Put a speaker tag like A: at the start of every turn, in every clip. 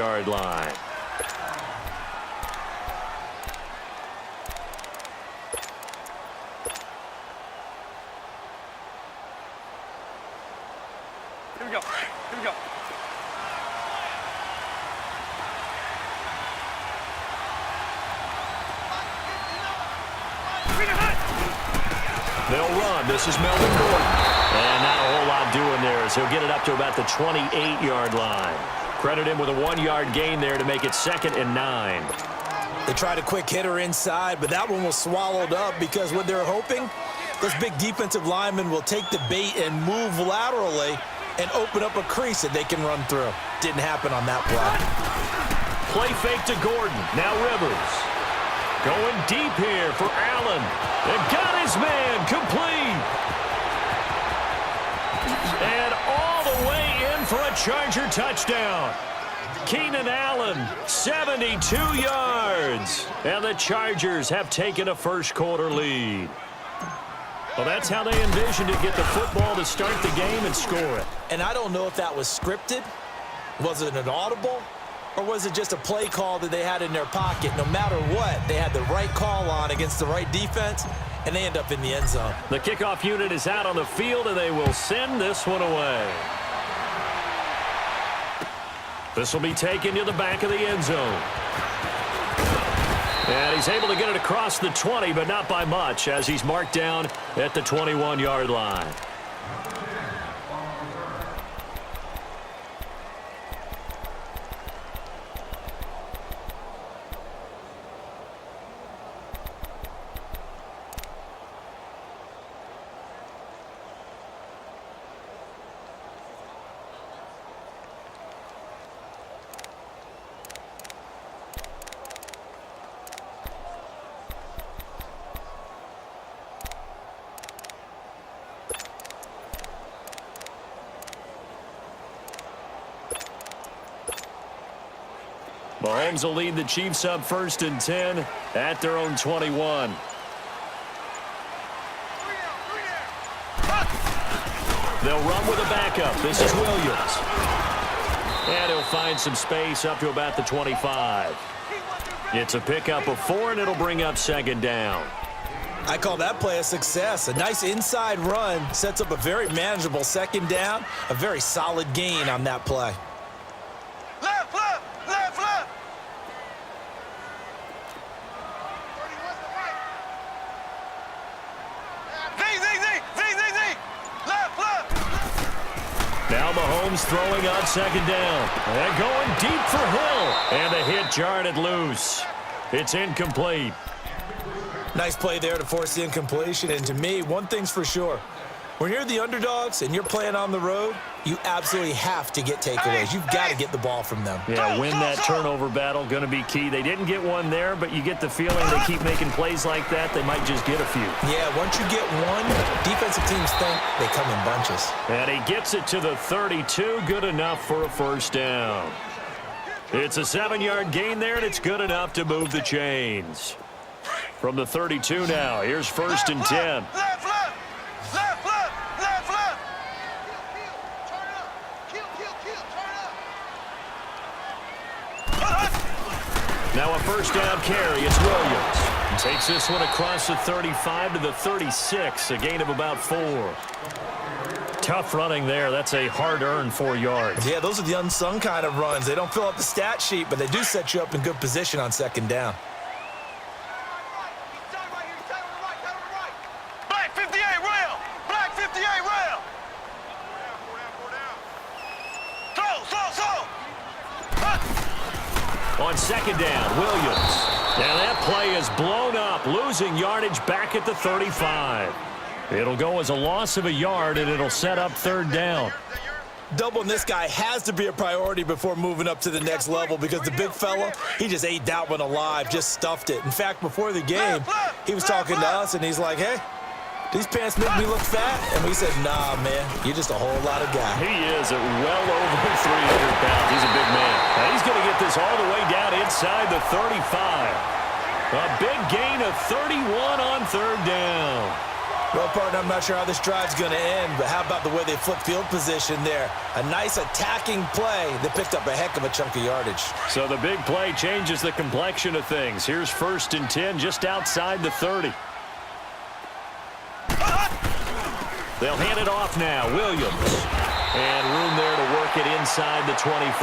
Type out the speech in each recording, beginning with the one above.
A: 28-yard line.
B: Here we go. Here we go.
A: They'll run. This is Melvin Gordon. And not a whole lot doing there as he'll get it up to about the 28-yard line. Credit him with a 1-yard gain there to make it 2nd and 9.
C: They tried a quick hitter inside, but that one was swallowed up because what they're hoping, this big defensive lineman will take the bait and move laterally and open up a crease that they can run through. Didn't happen on that play.
A: Play fake to Gordon. Now Rivers. Going deep here for Allen. And got his man complete. And all the way in for a Charger touchdown. Keenan Allen, 72 yards. And the Chargers have taken a first-quarter lead. Well, that's how they envisioned to get the football to start the game and score it.
C: And I don't know if that was scripted. Was it an audible? Or was it just a play call that they had in their pocket? No matter what, they had the right call on against the right defense, and they end up in the end zone.
A: The kickoff unit is out on the field, and they will send this one away. This will be taken to the back of the end zone. And he's able to get it across the 20, but not by much, as he's marked down at the 21-yard line. Mahomes will lead the Chiefs up 1st and 10 at their own 21. They'll run with a backup. This is Williams. And he'll find some space up to about the 25. It's a pickup of 4, and it'll bring up 2nd down.
C: I call that play a success. A nice inside run sets up a very manageable 2nd down. A very solid gain on that play.
B: Left, left, left, left. Zing, zing, zing, zing, zing, zing. Left, left.
A: Now Mahomes throwing on 2nd down. And going deep for Hill. And the hit jarred it loose. It's incomplete.
C: Nice play there to force the incompletion. And to me, one thing's for sure. When you're the underdogs and you're playing on the road, you absolutely have to get takeaways. You've got to get the ball from them.
A: Yeah, win that turnover battle, going to be key. They didn't get one there, but you get the feeling they keep making plays like that, they might just get a few.
C: Yeah, once you get one, defensive teams think they come in bunches.
A: And he gets it to the 32, good enough for a 1st down. It's a 7-yard gain there, and it's good enough to move the chains. From the 32 now, here's 1st and 10.
B: Left, left, left, left, left, left.
A: Now a 1st down carry. It's Williams. He takes this one across the 35 to the 36, a gain of about 4. Tough running there. That's a hard-earned 4 yards.
C: Yeah, those are the unsung kind of runs. They don't fill up the stat sheet, but they do set you up in good position on 2nd down.
B: Black 58 rail. Black 58 rail. Slow.
A: On 2nd down, Williams. And that play is blown up, losing yardage back at the 35. It'll go as a loss of a yard, and it'll set up 3rd down.
C: Doubling this guy has to be a priority before moving up to the next level because the big fella, he just ate that one alive, just stuffed it. In fact, before the game, he was talking to us, and he's like, hey, these pants make me look fat? And we said, nah, man, you're just a whole lot of guy.
A: He is at well over 300 pounds. He's a big man. Now he's going to get this all the way down inside the 35. A big gain of 31 on 3rd down.
C: Well, partner, I'm not sure how this drive's going to end, but how about the way they flipped field position there? A nice attacking play that picked up a heck of a chunk of yardage.
A: So the big play changes the complexion of things. Here's 1st and 10 just outside the 30. They'll hand it off now. Williams. And room there to work it inside the 25.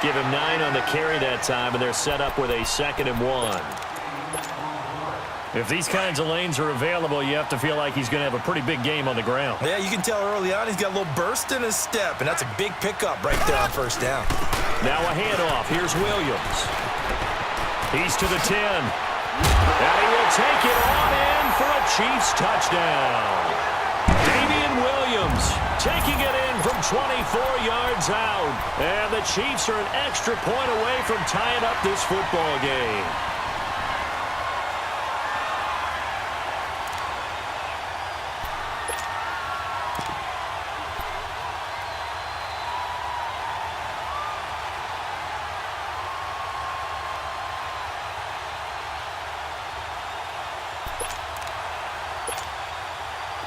A: Give him 9 on the carry that time, and they're set up with a 2nd and 1. If these kinds of lanes are available, you have to feel like he's going to have a pretty big game on the ground.
C: Yeah, you can tell early on he's got a little burst in his step, and that's a big pickup right there on 1st down.
A: Now a handoff. Here's Williams. He's to the 10. And he will take it on in for a Chiefs touchdown. Williams taking it in from 24 yards out. And the Chiefs are an extra point away from tying up this football game.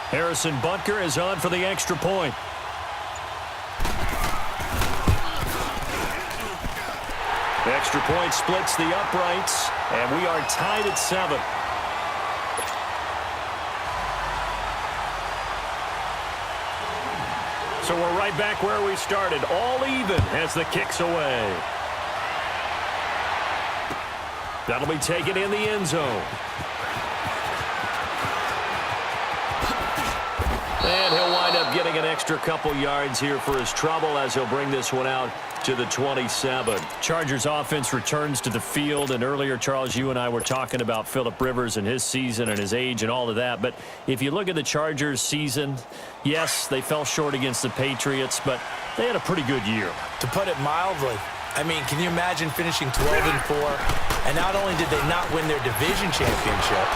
A: Harrison Butker is on for the extra point. The extra point splits the uprights, and we are tied at 7. So we're right back where we started, all even as the kick's away. That'll be taken in the end zone. And he'll wind up getting an extra couple yards here for his trouble as he'll bring this one out to the 27. Chargers offense returns to the field, and earlier, Charles, you and I were talking about Phillip Rivers and his season and his age and all of that, but if you look at the Chargers season, yes, they fell short against the Patriots, but they had a pretty good year.
C: To put it mildly, I mean, can you imagine finishing 12-4, and not only did they not win their division championship,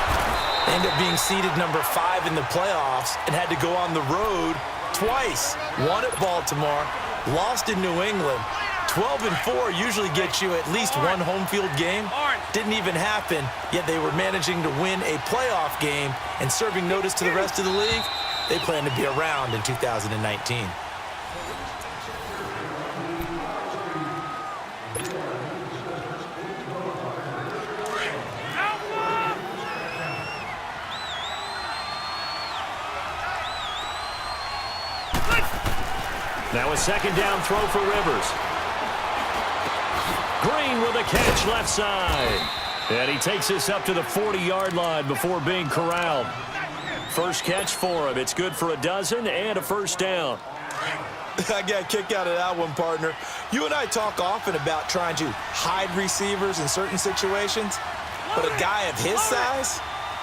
C: they ended up being seeded number 5 in the playoffs and had to go on the road twice. Won at Baltimore, lost in New England. 12-4 usually gets you at least one home field game. Didn't even happen, yet they were managing to win a playoff game and serving notice to the rest of the league. They plan to be around in 2019.
A: Now a 2nd down throw for Rivers. Green with a catch left side. And he takes this up to the 40-yard line before being corralled. First catch for him. It's good for a dozen and a 1st down.
C: I got a kick out of that one, partner. You and I talk often about trying to hide receivers in certain situations, but a guy of his size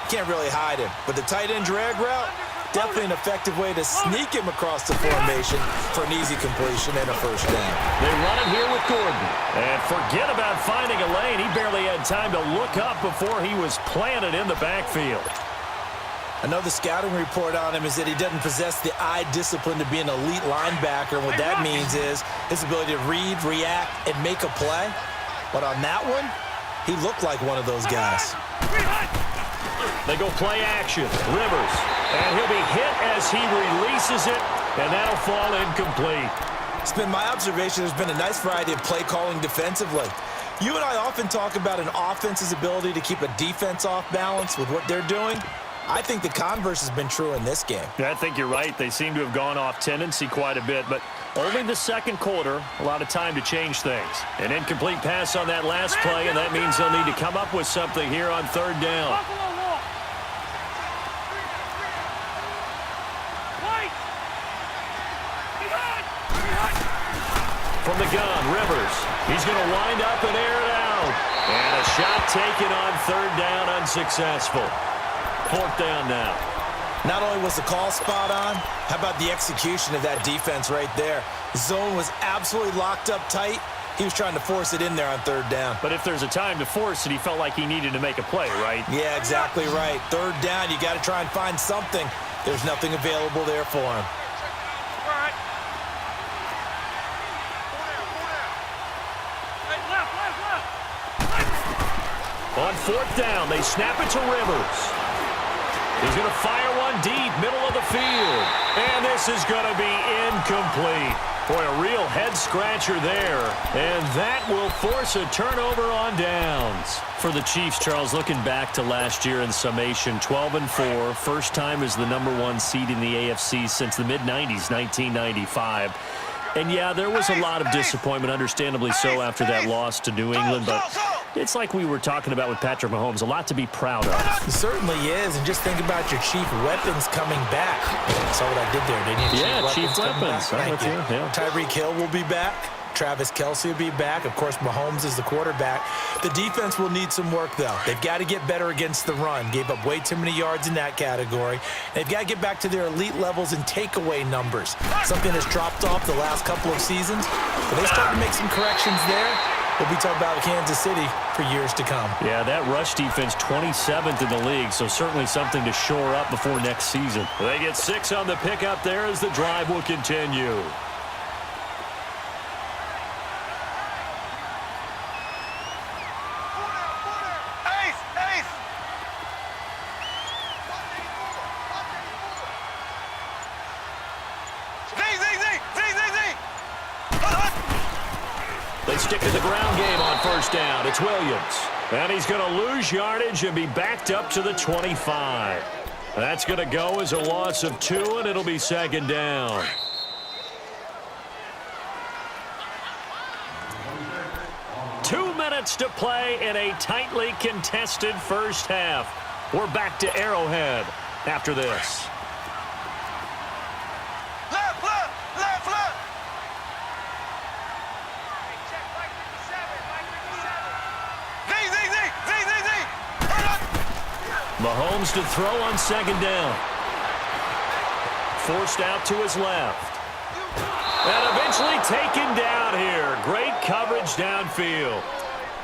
C: can't really hide him. But the tight end drag route, definitely an effective way to sneak him across the formation for an easy completion and a 1st down.
A: They run it here with Gordon. And forget about finding a lane. He barely had time to look up before he was planted in the backfield.
C: Another scouting report on him is that he doesn't possess the eye discipline to be an elite linebacker. And what that means is his ability to read, react, and make a play. But on that one, he looked like one of those guys.
A: They go play action. Rivers. And he'll be hit as he releases it. And that'll fall incomplete.
C: It's been my observation there's been a nice variety of play calling defensively. You and I often talk about an offense's ability to keep a defense off balance with what they're doing. I think the converse has been true in this game.
A: Yeah, I think you're right. They seem to have gone off tendency quite a bit, but only the 2nd quarter, a lot of time to change things. An incomplete pass on that last play, and that means they'll need to come up with something here on 3rd down. From the gun, Rivers. He's going to wind up and air it out. And a shot taken on 3rd down, unsuccessful. 4th down now.
C: Not only was the call spot on, how about the execution of that defense right there? The zone was absolutely locked up tight. He was trying to force it in there on 3rd down.
A: But if there's a time to force it, he felt like he needed to make a play, right?
C: Yeah, exactly right. 3rd down, you got to try and find something. There's nothing available there for him.
A: On 4th down, they snap it to Rivers. He's going to fire one deep, middle of the field. And this is going to be incomplete. Boy, a real head-scratcher there. And that will force a turnover on downs. For the Chiefs, Charles, looking back to last year in summation, 12-4. First time as the #1 seed in the AFC since the mid-90s, 1995. And, yeah, there was a lot of disappointment, understandably so, after that loss to New England. But it's like we were talking about with Patrick Mahomes, a lot to be proud of.
C: It certainly is. And just think about your chief weapons coming back. You saw what I did there, didn't you?
A: Yeah, chief weapons.
C: Thank you. Yeah. Tyreek Hill will be back. Travis Kelce will be back. Of course, Mahomes is the quarterback. The defense will need some work, though. They've got to get better against the run. Gave up way too many yards in that category. They've got to get back to their elite levels in takeaway numbers. Something that's dropped off the last couple of seasons. But they start to make some corrections there. We'll be talking about Kansas City for years to come.
A: Yeah, that rush defense, 27th in the league, so certainly something to shore up before next season. They get 6 on the pickup there as the drive will continue. They stick to the ground game on first down. It's Williams. And he's going to lose yardage and be backed up to the 25. That's going to go as a loss of 2, and it'll be second down. Two minutes to play in a tightly contested first half. We're back to Arrowhead after this. Mahomes to throw on second down. Forced out to his left. And eventually taken down here. Great coverage downfield.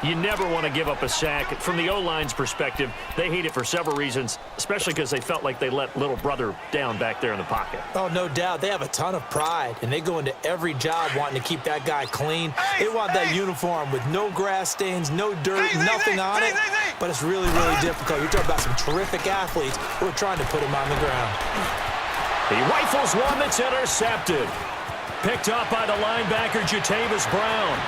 A: You never want to give up a sack. From the O-line's perspective, they hate it for several reasons, especially because they felt like they let little brother down back there in the pocket.
C: Oh, no doubt. They have a ton of pride, and they go into every job wanting to keep that guy clean. They want that uniform with no grass stains, no dirt, nothing on it. But it's really, really difficult. You're talking about some terrific athletes who are trying to put him on the ground.
A: He rifles one that's intercepted. Picked up by the linebacker, Jatavis Brown.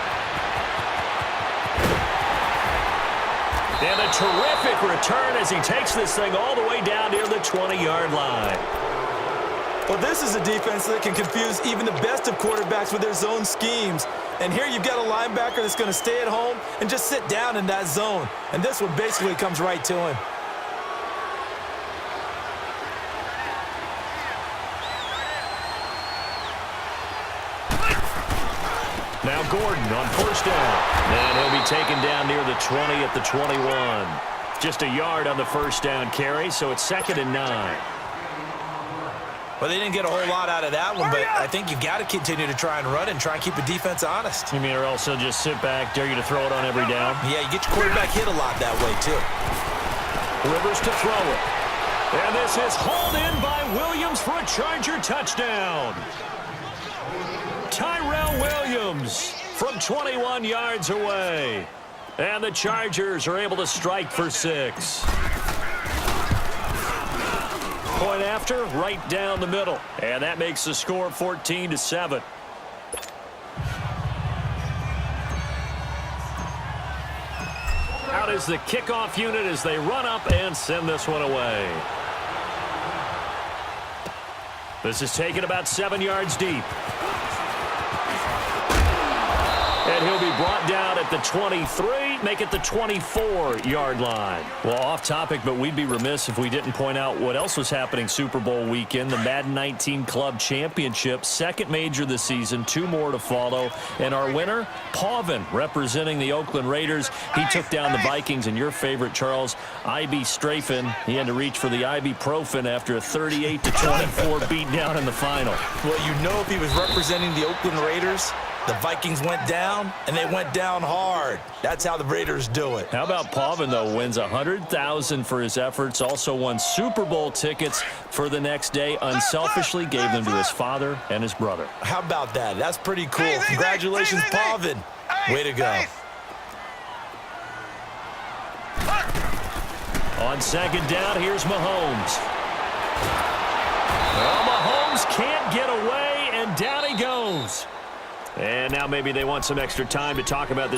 A: And a terrific return as he takes this thing all the way down near the 20-yard line.
C: Well, this is a defense that can confuse even the best of quarterbacks with their zone schemes. And here you've got a linebacker that's going to stay at home and just sit down in that zone. And this one basically comes right to him.
A: Now Gordon on first down. And he'll be taken down near the 20 at the 21. Just a yard on the first down carry, so it's 2nd and 9.
C: Well, they didn't get a whole lot out of that one, but I think you've got to continue to try and run and try and keep the defense honest.
A: You mean or else he'll just sit back, dare you to throw it on every down?
C: Yeah, you get your quarterback hit a lot that way, too.
A: Rivers to throw it. And this is hauled in by Williams for a Charger touchdown. Tyrell Williams from 21 yards away. And the Chargers are able to strike for 6. Point after, right down the middle. And that makes the score 14-7. Out is the kickoff unit as they run up and send this one away. This is taken about 7 yards deep. And he'll be brought down at the 23, make it the 24-yard line. Well, off topic, but we'd be remiss if we didn't point out what else was happening Super Bowl weekend. The Madden 19 Club Championship, second major this season, 2 more to follow. And our winner, Pavin, representing the Oakland Raiders. He took down the Vikings, and your favorite, Charles, Ivy Strafen. He had to reach for the ibuprofen after a 38-24 beatdown in the final.
C: Well, you know if he was representing the Oakland Raiders, the Vikings went down, and they went down hard. That's how the Raiders do it.
A: How about Pavin, though, wins $100,000 for his efforts, also won Super Bowl tickets for the next day, unselfishly gave them to his father and his brother.
C: How about that? That's pretty cool. Congratulations, Pavin. Way to go.
A: On second down, here's Mahomes. Well, Mahomes can't get away, and down he goes. And now maybe they want some extra time to talk about this.